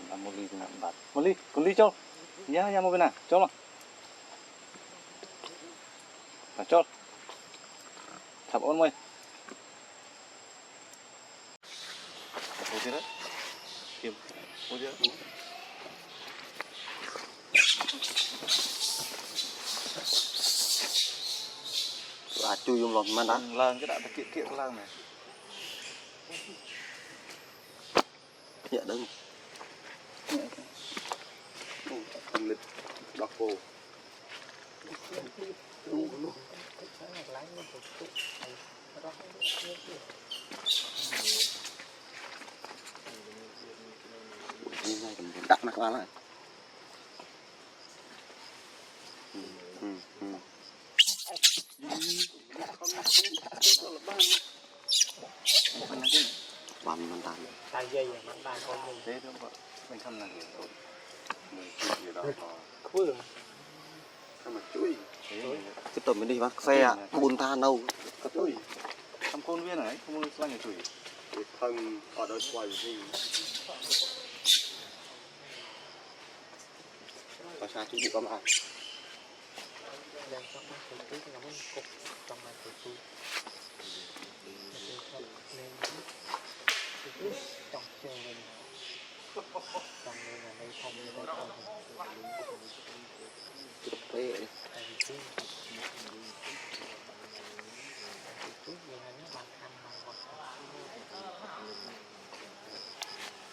làm một ly thì làm bát một ly con ly cho nhá một bên này cho mà cho thập ôn mày một tí đấy kiếm một tí đấy chui vô lọt mà đã lần cái đã kiện kiện lần này dạ đúng tâm lịch đọc cô đặt nặng lại bàn tay tay dây bàn tay con dây thế đúng không mình không làm rồi mình gì đó cuối mà chui cái tầm mình đi bác xe buồn than đâu cái chui thăm con viên này không muốn xoay nhà chui thân ở đây xoay gì có sao chú bị có mà đang trong cái cục trong cái cục trong chơi mình trong đây là đây không thế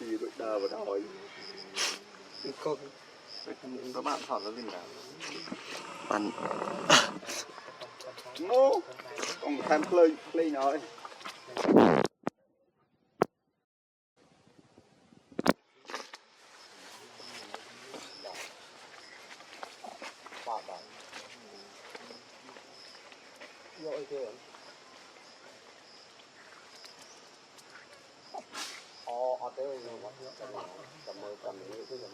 thì đội đờ và đòi con các bạn hỏi nó gì nào bạn nó còn thêm play nói rồi kìa ở tới rồi cầm mơ cầm những cái cầm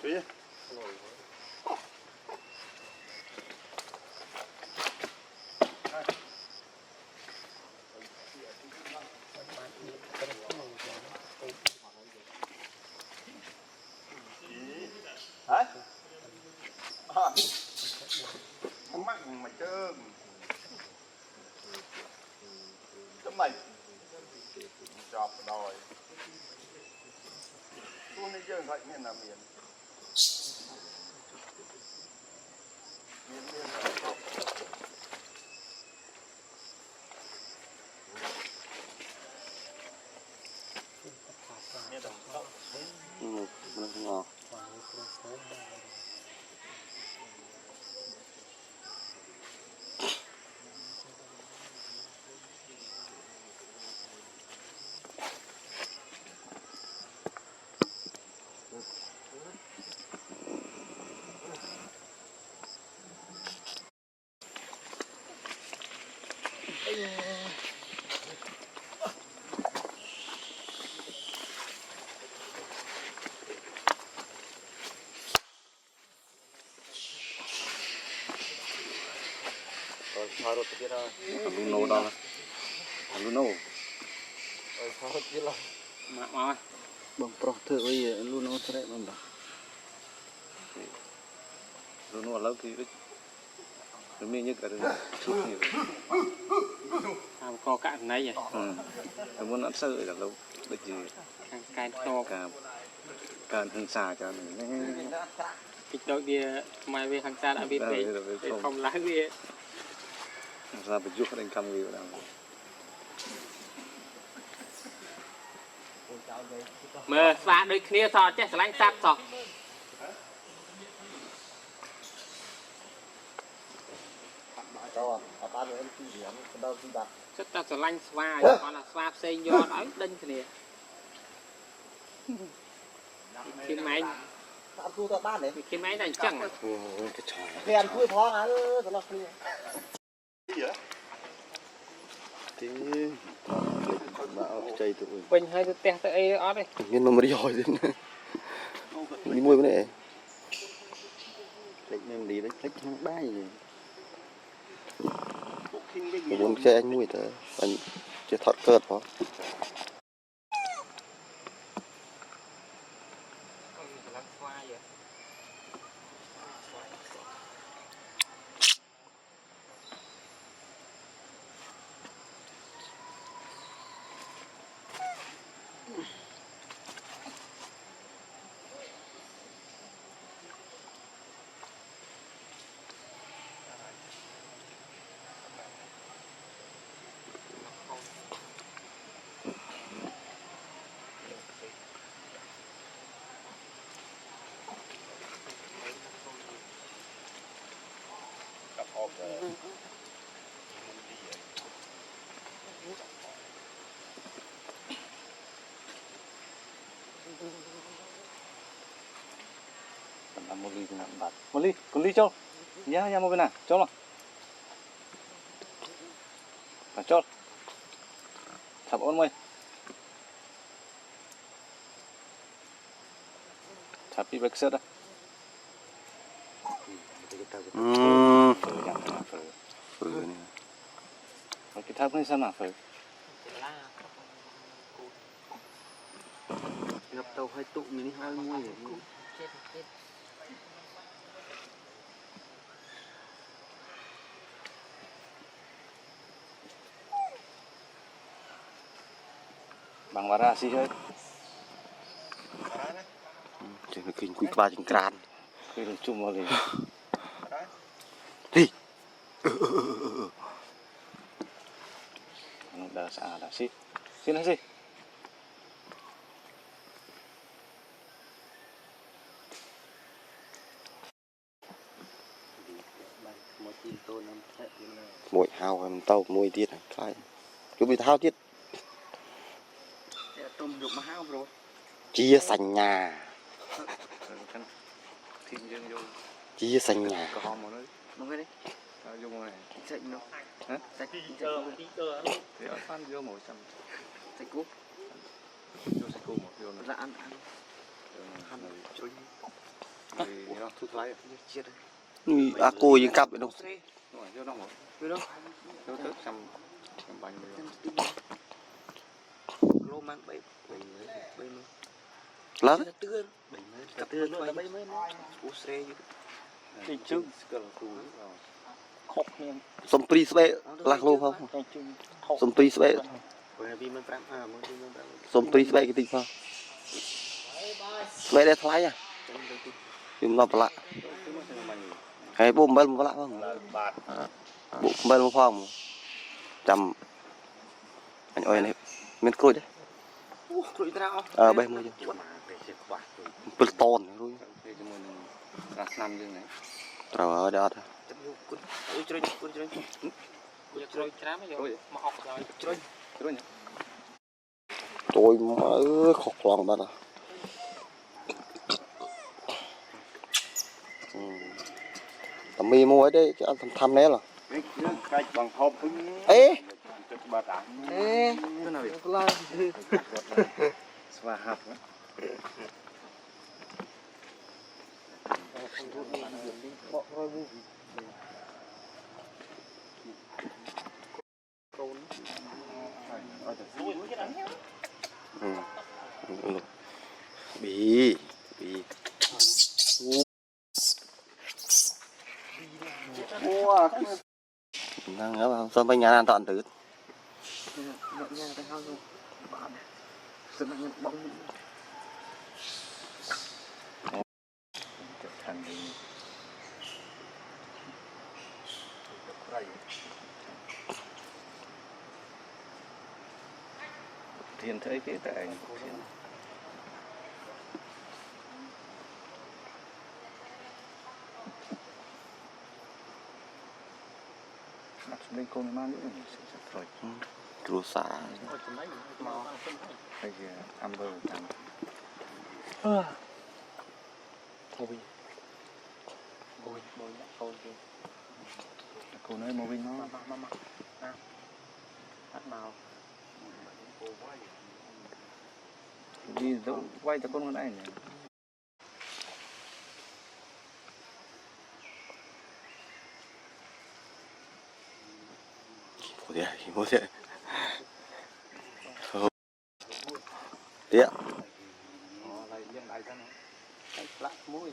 chú nhé hả không mắc mày chứ mày chọc đòi tôi đi chơi vậy nên là miền ngon thôi rồi kia ra luôn nô đó luôn nô rồi thôi kia là mà bông pro thử bây giờ luôn nó sẽ bông đó luôn nô lâu thì nó mới nhớ cả được chút nhiều co cạn này vậy tôi muốn ăn sợi là lâu được gì cái to cả thằng xà cho mình cái đôi kia mai về hàng xa đã biết vậy không lá kia ra bị giục đánh cầm gì vào mờ xa đôi kia sò chết lạnh sáp sò chất ta sẽ lanh xoa còn là xoa xây do đói đinh kìa khi máy ăn cua tao bán đấy khi máy này chẳng cái ăn cua phó hả nó clear tí bão chạy tụi bình hay tôi tẹt tới ấy ở đây nên nó mới giỏi thế đi mua cái này lấy nem đi đấy lấy thằng ba gì muốn xe anh mua thế anh chỉ thoát cơn đó một ly nằm bát một ly con ly cho nhá một bên nào cho mà phải cho thập ôn mày thập đi bạch sét à cái tháp này sao mà phải gặp tàu hai tụ mình đi hai mua vậy bằng vara xí thôi chỉ là kinh quỷ ba trên cạn khi được chung vào liền đi đã xả đã xí xin nói gì mỗi hào em tàu mỗi tiết này cái cứ bị thao tiết tôm được mà hao rồi chia sành nhà chia sành nhà có hòm rồi nó cái đấy dùng này sạch nó sạch thì ở phan vô 100 sạch cú vô sạch cú một vô nó ăn chui thì nó thu thoái chết đấy à cô những cặp vậy đâu vô đâu vô thức xăm bánh lô mang bay lớn tươn nó bay mới cú xe chứ chứ sông pri spe lạc lô không sông pri spe sông pri spe cái gì không spe đây thay à dùng nó lạ hay bom bel một lạ không bom bel một phong trăm anh ơi này miếng cối đấy bây mua cho bự tôn rồi năm dương này rồi ở đó tôi mới khóc lòng đó tầm mi mua ở đây cho anh thăm đấy là ê ê cái nào vậy xóa hạt nữa bị đang ở vào sân bên nhà an toàn tử thiên thấy cái tại bên con mang nữa rồi trù xả hay là ăn bơ ăn thôi cô nói mô vinh nó phát màu đi quay cho con này nhỉ. Một Lấy dân đại cho nó. Lấy lạ mũi.